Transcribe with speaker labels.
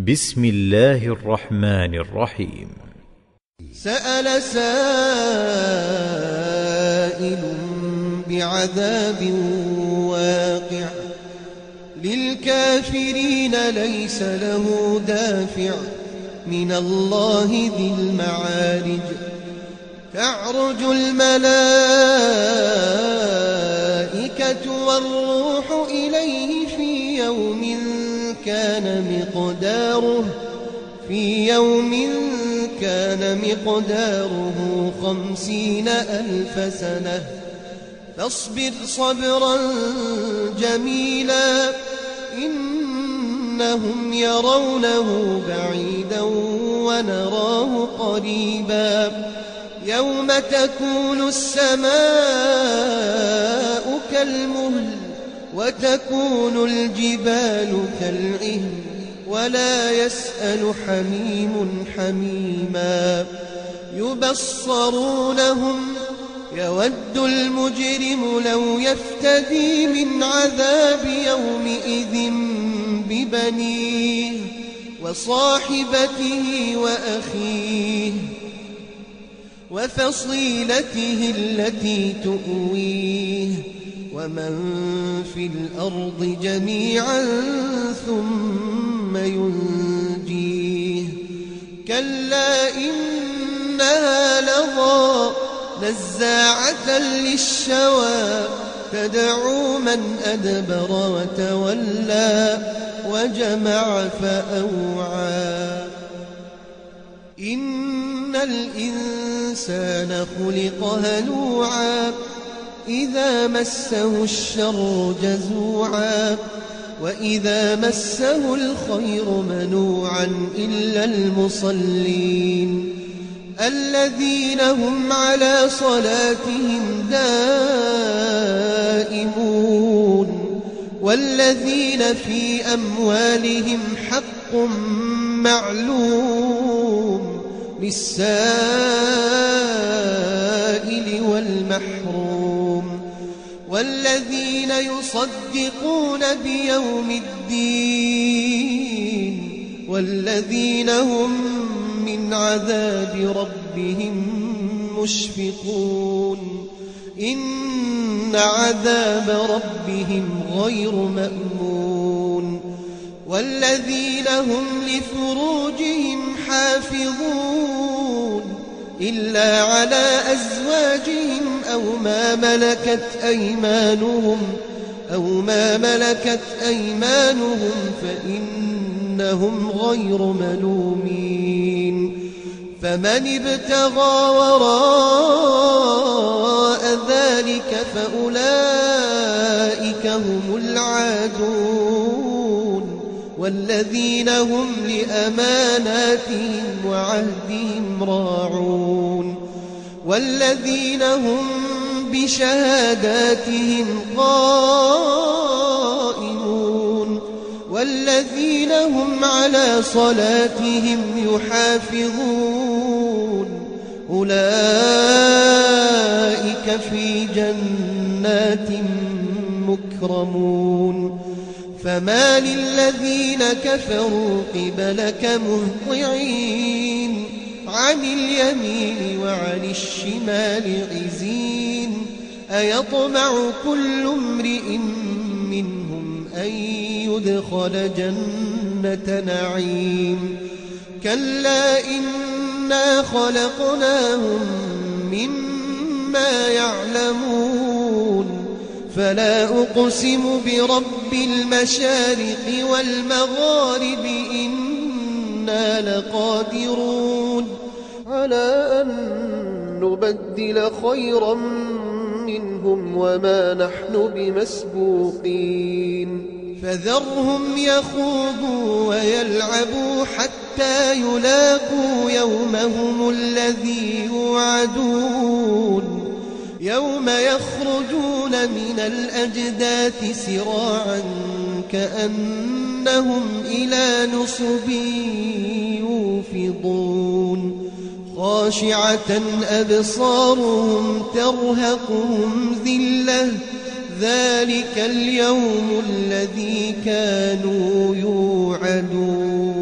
Speaker 1: بسم الله الرحمن الرحيم.
Speaker 2: سأل سائل بعذاب واقع للكافرين ليس له دافع من الله ذي المعارج. تعرج الملائكة والروح إليه في يوم كان مقداره 50,000 سنة فاصبر صبرا جميلا إنهم يرونه بعيدا ونراه قريبا. يوم تكون السماء كالمهل وتكون الجبال كالعهن ولا يسأل حميم حميما. يبصرونهم يود المجرم لو يفتدي من عذاب يومئذ ببنيه وصاحبته وأخيه وفصيلته التي تؤويه ومن في الأرض جميعا ثم ينجيه. كلا إنها لظى نزاعة للشوى تدعو من أدبر وتولى وجمع فأوعى. إن الإنسان خلق هلوعا إذا مسه الشر جزوعا وإذا مسه الخير منوعا إلا المصلين الذين هم على صلاتهم دائمون والذين في أموالهم حق معلوم للسائل والمحروم والذين يصدقون بيوم الدين والذين هم من عذاب ربهم مشفقون. إن عذاب ربهم غير مأمون. والذين هم لفروجهم حافظون إلا على أزواجهم أو ما ملكت أيمانهم فإنهم غير ملومين. فمن ابتغى وراء ذلك فأولئك هم العادون والذين هم لأماناتهم وعهدهم راعون والذين هم بشهاداتهم قائمون والذين هم على صلاتهم يحافظون أولئك في جنات مكرمون. فما للذين كفروا قبلك مهطعين عن اليمين وعن الشمال عزين. أيطمع كل امرئ منهم أن يدخل جنة نعيم. كلا إنا خلقناهم مما يعلمون. فلا أقسم برب المشارق والمغارب إنا لقادرون على أن نبدل خيرا منهم وما نحن بمسبوقين. فذرهم يخوضوا ويلعبوا حتى يلاقوا يومهم الذي يوعدون. يوم يخرجون من الأجداث سراعا كأنهم إلى نصب يوفضون. خاشعة أبصارهم ترهقهم ذلة ذلك اليوم الذي كانوا يوعدون.